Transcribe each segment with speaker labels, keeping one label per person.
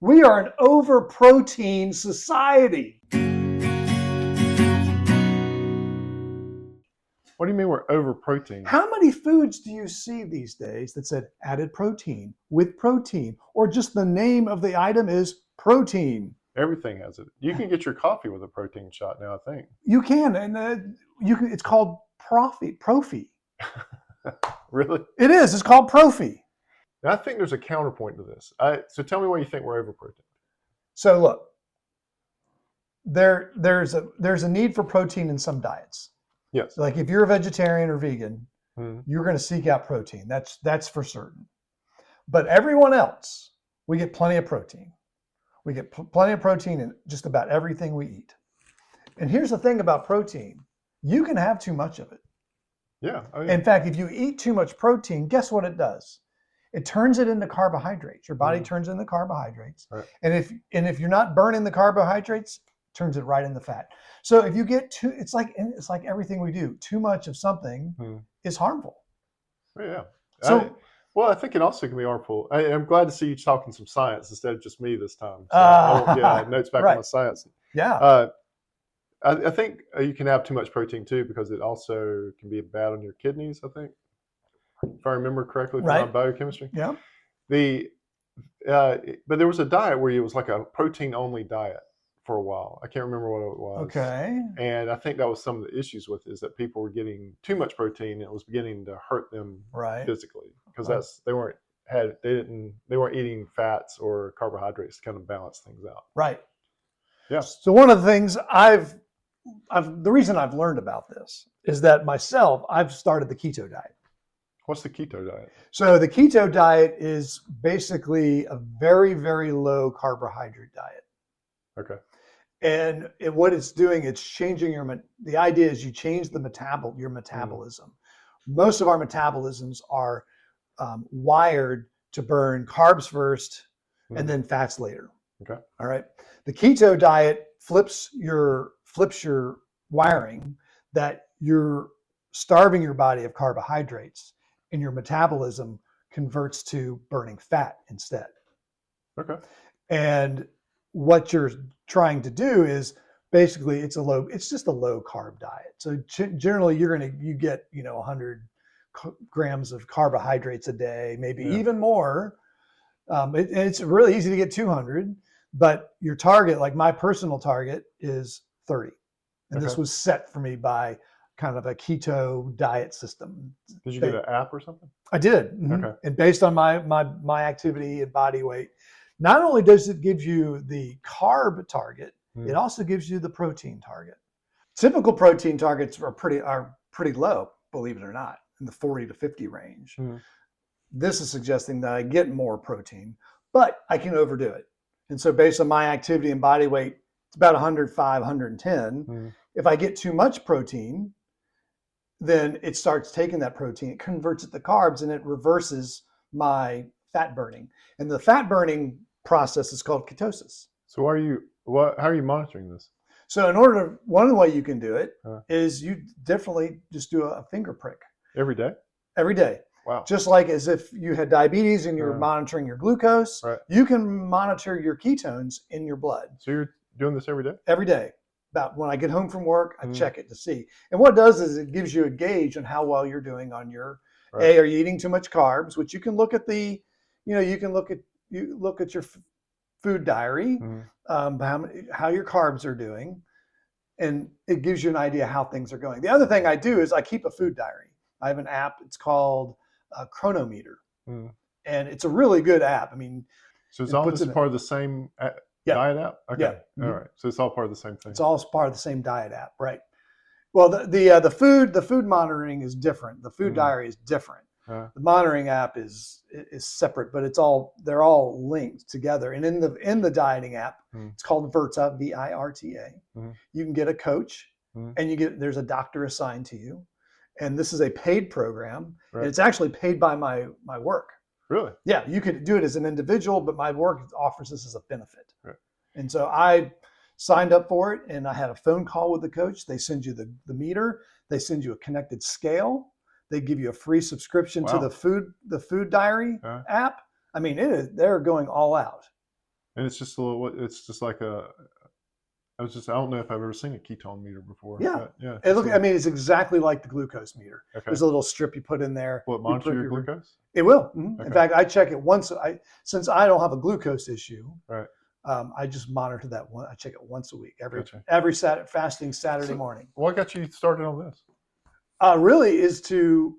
Speaker 1: We are an over-protein society.
Speaker 2: What do you mean we're over protein?
Speaker 1: How many foods do you see these days that said added protein, with protein, or just the name of the item is protein?
Speaker 2: Everything has it. You can get your coffee with a protein shot now, I think.
Speaker 1: You can, and you can. It's called Profi.
Speaker 2: Really?
Speaker 1: It is. It's called Profi.
Speaker 2: And I think there's a counterpoint to this. So tell me why you think we're over protein.
Speaker 1: So look, there's a need for protein in some diets.
Speaker 2: Yes.
Speaker 1: Like if you're a vegetarian or vegan,
Speaker 2: Mm-hmm.
Speaker 1: you're going to seek out protein. That's for certain. But everyone else, we get plenty of protein. We get plenty of protein in just about everything we eat. And here's the thing about protein. You can have too much of it.
Speaker 2: Yeah. Oh, yeah.
Speaker 1: In fact, if you eat too much protein, guess what it does? It turns it into carbohydrates. Your body turns into carbohydrates.
Speaker 2: Right.
Speaker 1: And if you're not burning the carbohydrates, it turns it right into fat. So if you get it's like everything we do. Too much of something is harmful.
Speaker 2: Yeah.
Speaker 1: So
Speaker 2: I think it also can be harmful. I'm glad to see you talking some science instead of just me this time. So I'll get notes back on my science.
Speaker 1: Yeah.
Speaker 2: I think you can have too much protein too because it also can be bad on your kidneys, I think. If I remember correctly from my biochemistry.
Speaker 1: Yeah.
Speaker 2: But there was a diet where it was like a protein-only diet for a while. I can't remember what it was.
Speaker 1: Okay.
Speaker 2: And I think that was some of the issues with it, is that people were getting too much protein and it was beginning to hurt them physically because they weren't eating fats or carbohydrates to kind of balance things out.
Speaker 1: Right.
Speaker 2: Yeah.
Speaker 1: So one of the things the reason I've learned about this is that myself, I've started the keto diet.
Speaker 2: What's the keto diet?
Speaker 1: So the keto diet is basically a very, very low carbohydrate diet.
Speaker 2: Okay.
Speaker 1: And what it's doing, it's changing the idea is you change your metabolism. Most of our metabolisms are wired to burn carbs first and then fats later.
Speaker 2: Okay.
Speaker 1: All right. The keto diet flips your wiring, that you're starving your body of carbohydrates and your metabolism converts to burning fat instead.
Speaker 2: Okay.
Speaker 1: And what you're trying to do is basically it's just a low carb diet. So generally you get 100 grams of carbohydrates a day, maybe even more. It's really easy to get 200, but your target, like my personal target, is 30. And this was set for me by kind of a keto diet system.
Speaker 2: Did you get an app or something?
Speaker 1: I did. Mm-hmm. Okay. And based on my activity and body weight, not only does it give you the carb target, it also gives you the protein target. Typical protein targets are pretty low, believe it or not, in the 40 to 50 range. This is suggesting that I get more protein, but I can overdo it. And so based on my activity and body weight, it's about 105, 110. If I get too much protein, then it starts taking that protein, it converts it to carbs, and it reverses my fat burning. And the fat burning process is called ketosis.
Speaker 2: So how are you monitoring this?
Speaker 1: So one of the way you can do it is you definitely just do a finger prick.
Speaker 2: Every day?
Speaker 1: Every day.
Speaker 2: Wow.
Speaker 1: Just like as if you had diabetes and you're monitoring your glucose, you can monitor your ketones in your blood.
Speaker 2: So you're doing this every day?
Speaker 1: Every day. About when I get home from work, I check it to see. And what it does is it gives you a gauge on how well you're doing on your, are you eating too much carbs, which you can look at you look at your food diary, how your carbs are doing, and it gives you an idea how things are going. The other thing I do is I keep a food diary. I have an app, it's called Chronometer. And it's a really good app. I mean,
Speaker 2: so it's all this part of the same diet app? Okay.
Speaker 1: Yeah.
Speaker 2: All right. So it's all part of the same thing.
Speaker 1: It's all part of the same diet app, right? Well, the food monitoring is different. The food diary is different. The monitoring app is separate, but they're all linked together. And in the dieting app, it's called Virta, VIRTA. You can get a coach, and there's a doctor assigned to you, and this is a paid program, and it's actually paid by my work.
Speaker 2: Really?
Speaker 1: Yeah, you could do it as an individual, but my work offers this as a benefit. Right. And so I signed up for it, and I had a phone call with the coach. They send you the meter. They send you a connected scale. They give you a free subscription to the food diary app. I mean, they're going all out.
Speaker 2: And it's just a little. It's just like a. I don't know if I've ever seen a ketone meter before.
Speaker 1: Yeah.
Speaker 2: But yeah.
Speaker 1: I mean, it's exactly like the glucose meter.
Speaker 2: Okay.
Speaker 1: There's a little strip you put in there.
Speaker 2: Will it monitor your glucose?
Speaker 1: It will. Mm-hmm.
Speaker 2: Okay.
Speaker 1: In fact, I check it once. Since I don't have a glucose issue,
Speaker 2: right.
Speaker 1: I just monitor that one. I check it once a week, every fasting Saturday morning.
Speaker 2: What got you started on this?
Speaker 1: Really is to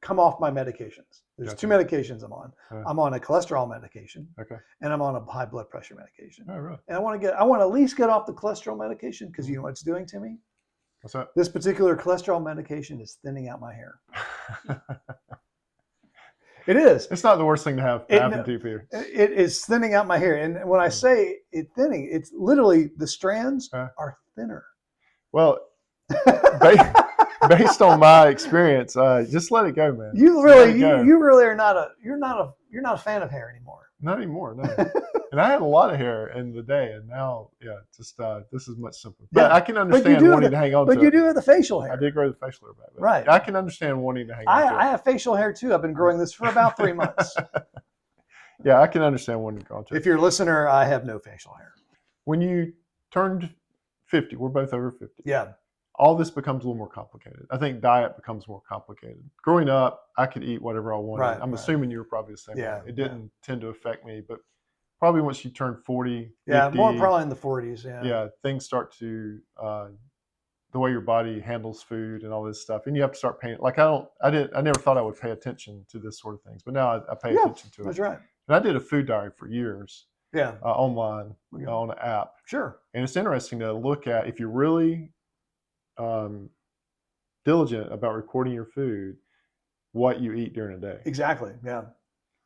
Speaker 1: come off my medications. There's
Speaker 2: Gotcha.
Speaker 1: 2 medications I'm on. I'm on a cholesterol medication.
Speaker 2: Okay.
Speaker 1: And I'm on a high blood pressure medication.
Speaker 2: Oh, really?
Speaker 1: And I want to at least get off the cholesterol medication because you know what it's doing to me?
Speaker 2: What's that?
Speaker 1: This particular cholesterol medication is thinning out my hair. It is.
Speaker 2: It's not the worst thing to happen to you, Peter.
Speaker 1: It is thinning out my hair. And when I say it thinning, it's literally the strands are thinner.
Speaker 2: Well, based on my experience, just let it go, man.
Speaker 1: You really are not a fan of hair anymore.
Speaker 2: Not anymore, no. And I had a lot of hair in the day, and now, this is much simpler. But I can understand wanting to hang on to it.
Speaker 1: But you do have the facial hair.
Speaker 2: I did grow the facial hair back.
Speaker 1: Right.
Speaker 2: I can understand wanting to hang on to it.
Speaker 1: I have facial hair too. I've been growing this for about 3 months.
Speaker 2: Yeah, I can understand wanting to go on to it.
Speaker 1: If you're a listener, I have no facial hair.
Speaker 2: When you turned 50, we're both over 50.
Speaker 1: Yeah.
Speaker 2: All this becomes a little more complicated. I think diet becomes more complicated. Growing up, I could eat whatever I wanted.
Speaker 1: Right,
Speaker 2: I'm assuming you were probably the same way. It didn't tend to affect me, but probably once you turn 40, 50,
Speaker 1: more probably in the 40s. Yeah.
Speaker 2: Yeah, things start to the way your body handles food and all this stuff, and you have to start paying. Like I never thought I would pay attention to this sort of things, but now I pay attention to it.
Speaker 1: That's right.
Speaker 2: And I did a food diary for years.
Speaker 1: Yeah.
Speaker 2: Online on an app.
Speaker 1: Sure.
Speaker 2: And it's interesting to look at if you're really diligent about recording your food, what you eat during a day.
Speaker 1: Exactly. Yeah.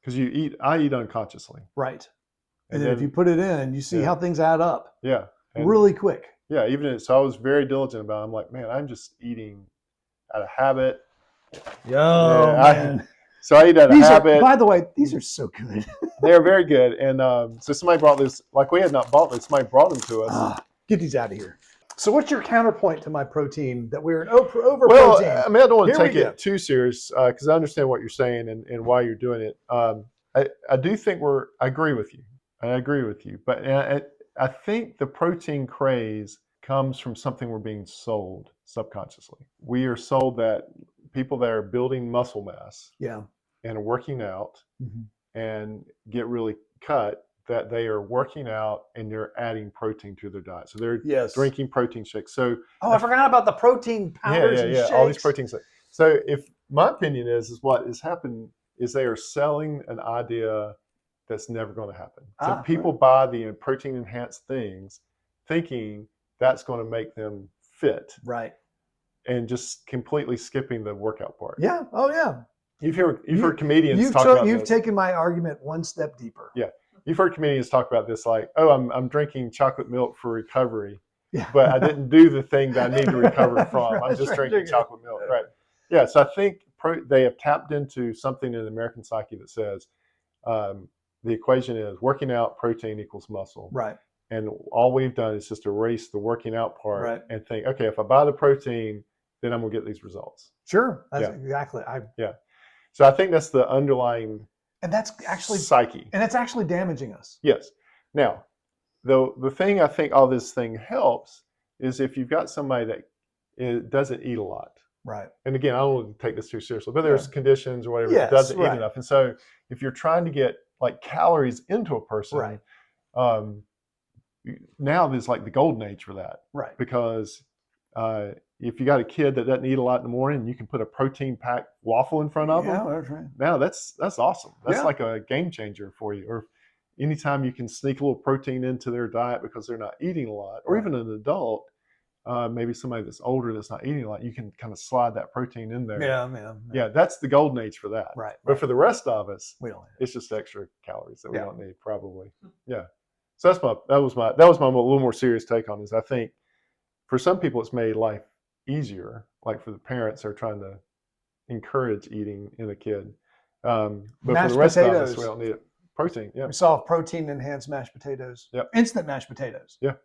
Speaker 2: Because I eat unconsciously.
Speaker 1: Right. And then if you put it in, you see how things add up.
Speaker 2: Yeah.
Speaker 1: Really quick.
Speaker 2: Yeah. So I was very diligent about it. I'm like, man, I'm just eating out of habit.
Speaker 1: Man.
Speaker 2: So I eat out of habit.
Speaker 1: By the way, these are so good.
Speaker 2: They're very good. And so somebody brought this, like we had not bought this, somebody brought them to us.
Speaker 1: Get these out of here. So what's your counterpoint to my protein that we're over protein?
Speaker 2: Well, I mean, I don't want to take it too serious because I understand what you're saying and why you're doing it. I do think I agree with you. I agree with you. But I think the protein craze comes from something we're being sold subconsciously. We are sold that people that are building muscle mass and are working out and get really cut, that they are working out and they're adding protein to their diet. So they're drinking protein shakes. So
Speaker 1: I forgot about the protein powders and shakes.
Speaker 2: All these protein shakes. So if my opinion is what has happened is they are selling an idea that's never going to happen. So people buy the protein enhanced things thinking that's going to make them fit.
Speaker 1: Right.
Speaker 2: And just completely skipping the workout part.
Speaker 1: Yeah. Oh yeah.
Speaker 2: You've heard comedians talk about this.
Speaker 1: You've taken my argument one step deeper.
Speaker 2: Yeah. You've heard comedians talk about this, like, oh, I'm drinking chocolate milk for recovery, but I didn't do the thing that I need to recover from. I'm just drinking chocolate milk, right? Yeah, so I think they have tapped into something in the American psyche that says the equation is working out, protein equals muscle.
Speaker 1: Right.
Speaker 2: And all we've done is just erase the working out part and think, okay, if I buy the protein, then I'm going to get these results.
Speaker 1: Sure, that's exactly.
Speaker 2: So I think that's the underlying.
Speaker 1: And that's actually
Speaker 2: psyche.
Speaker 1: And it's actually damaging us.
Speaker 2: Yes. Now, the thing I think all this thing helps is if you've got somebody that doesn't eat a lot.
Speaker 1: Right.
Speaker 2: And again, I don't want to take this too seriously, but there's conditions or whatever that doesn't eat enough. And so if you're trying to get like calories into a person, now there's like the golden age for that.
Speaker 1: Right.
Speaker 2: Because if you got a kid that doesn't eat a lot in the morning, you can put a protein packed waffle in front of them.
Speaker 1: Yeah, that's right.
Speaker 2: Now that's awesome. That's like a game changer for you. Or anytime you can sneak a little protein into their diet because they're not eating a lot, or even an adult, maybe somebody that's older that's not eating a lot, you can kind of slide that protein in there. Yeah, that's the golden age for that.
Speaker 1: Right.
Speaker 2: But for the rest of us,
Speaker 1: we don't.
Speaker 2: It's just extra calories that we don't need, probably. Yeah. So that was my little more serious take on this. I think for some people it's made life easier, like for the parents that are trying to encourage eating in a kid. But for the rest of us, we don't need it. Protein,
Speaker 1: We saw protein enhanced mashed potatoes.
Speaker 2: Yep.
Speaker 1: Instant mashed potatoes.
Speaker 2: Yeah.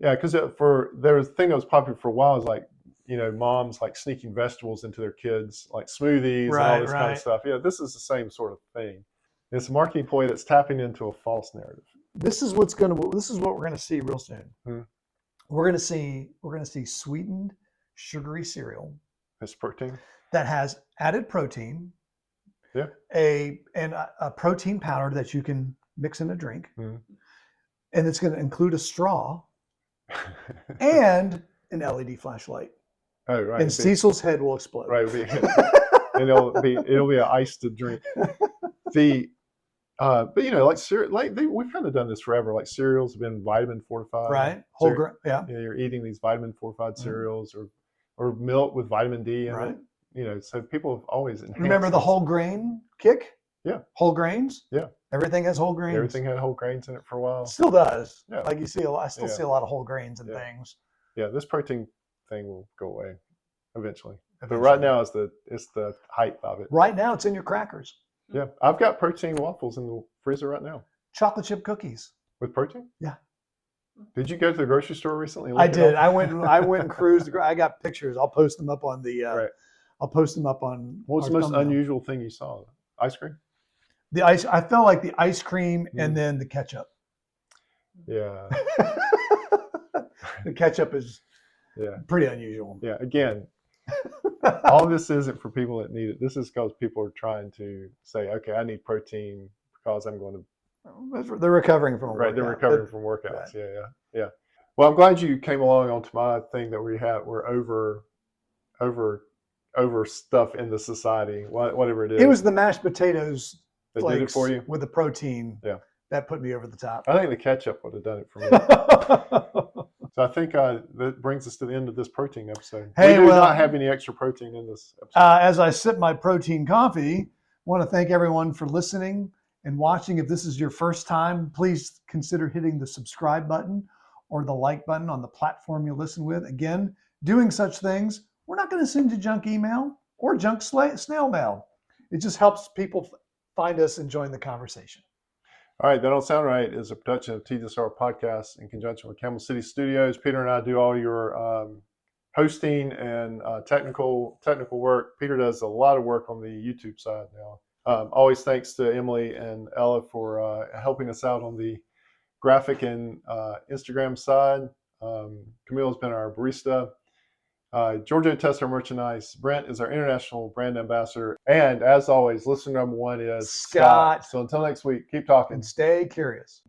Speaker 2: Yeah, because there was a thing that was popular for a while is like, moms like sneaking vegetables into their kids, like smoothies and all this kind of stuff. Yeah, this is the same sort of thing. It's a marketing ploy that's tapping into a false narrative.
Speaker 1: this is what we're gonna see real soon.
Speaker 2: Hmm.
Speaker 1: We're gonna see sweetened, sugary cereal.
Speaker 2: It's protein.
Speaker 1: That has added protein.
Speaker 2: Yeah.
Speaker 1: A protein powder that you can mix in a drink.
Speaker 2: Hmm.
Speaker 1: And it's going to include a straw and an LED flashlight.
Speaker 2: Oh, right.
Speaker 1: And Cecil's head will explode.
Speaker 2: Right. And it'll be an ice to drink. But like cereal, we've kind of done this forever. Like cereals have been vitamin fortified.
Speaker 1: Right. Whole grain. Yeah.
Speaker 2: You're eating these vitamin fortified cereals or milk with vitamin D in it. So people have always enhanced.
Speaker 1: Remember the whole grain kick?
Speaker 2: Yeah.
Speaker 1: Whole grains?
Speaker 2: Yeah.
Speaker 1: Everything has whole grains.
Speaker 2: Everything had whole grains in it for a while.
Speaker 1: Still does.
Speaker 2: Yeah.
Speaker 1: Like you see I still see a lot of whole grains and things.
Speaker 2: Yeah, this protein thing will go away eventually. But right now it's the hype of it.
Speaker 1: Right now it's in your crackers.
Speaker 2: Yeah. I've got protein waffles in the freezer right now.
Speaker 1: Chocolate chip cookies.
Speaker 2: With protein?
Speaker 1: Yeah.
Speaker 2: Did you go to the grocery store recently?
Speaker 1: I did. I went and cruised. I got pictures. I'll post them up on the
Speaker 2: right.
Speaker 1: I'll post them up on.
Speaker 2: What's the most unusual thing you saw? Ice cream?
Speaker 1: The ice. I felt like the ice cream and then the ketchup.
Speaker 2: Yeah.
Speaker 1: The ketchup is pretty unusual.
Speaker 2: Yeah. Again, all this isn't for people that need it. This is because people are trying to say, okay, I need protein because I'm going to.
Speaker 1: They're recovering from a workout.
Speaker 2: They're recovering from workouts. Right. Yeah. Well, I'm glad you came along onto my thing that we're over stuff in the society, whatever it is.
Speaker 1: It was the mashed potatoes
Speaker 2: that did it for you
Speaker 1: with the protein.
Speaker 2: Yeah.
Speaker 1: That put me over the top.
Speaker 2: I think the ketchup would have done it for me. So I think that brings us to the end of this protein episode.
Speaker 1: Hey,
Speaker 2: we do not have any extra protein in this episode.
Speaker 1: As I sip my protein coffee, I want to thank everyone for listening and watching. If this is your first time, please consider hitting the subscribe button or the like button on the platform you listen with. Again, doing such things, we're not going to send you junk email or junk snail mail. It just helps people find us and join the conversation.
Speaker 2: All right, That Don't Sound Right is a production of TDSR Podcast in conjunction with Camel City Studios. Peter and I do all your hosting and technical work. Peter does a lot of work on the YouTube side now. Always thanks to Emily and Ella for helping us out on the graphic and Instagram side. Camille's been our barista. Giorgio tests our merchandise. Brent is our international brand ambassador. And as always, listener number one is
Speaker 1: Scott.
Speaker 2: So until next week, keep talking.
Speaker 1: And stay curious.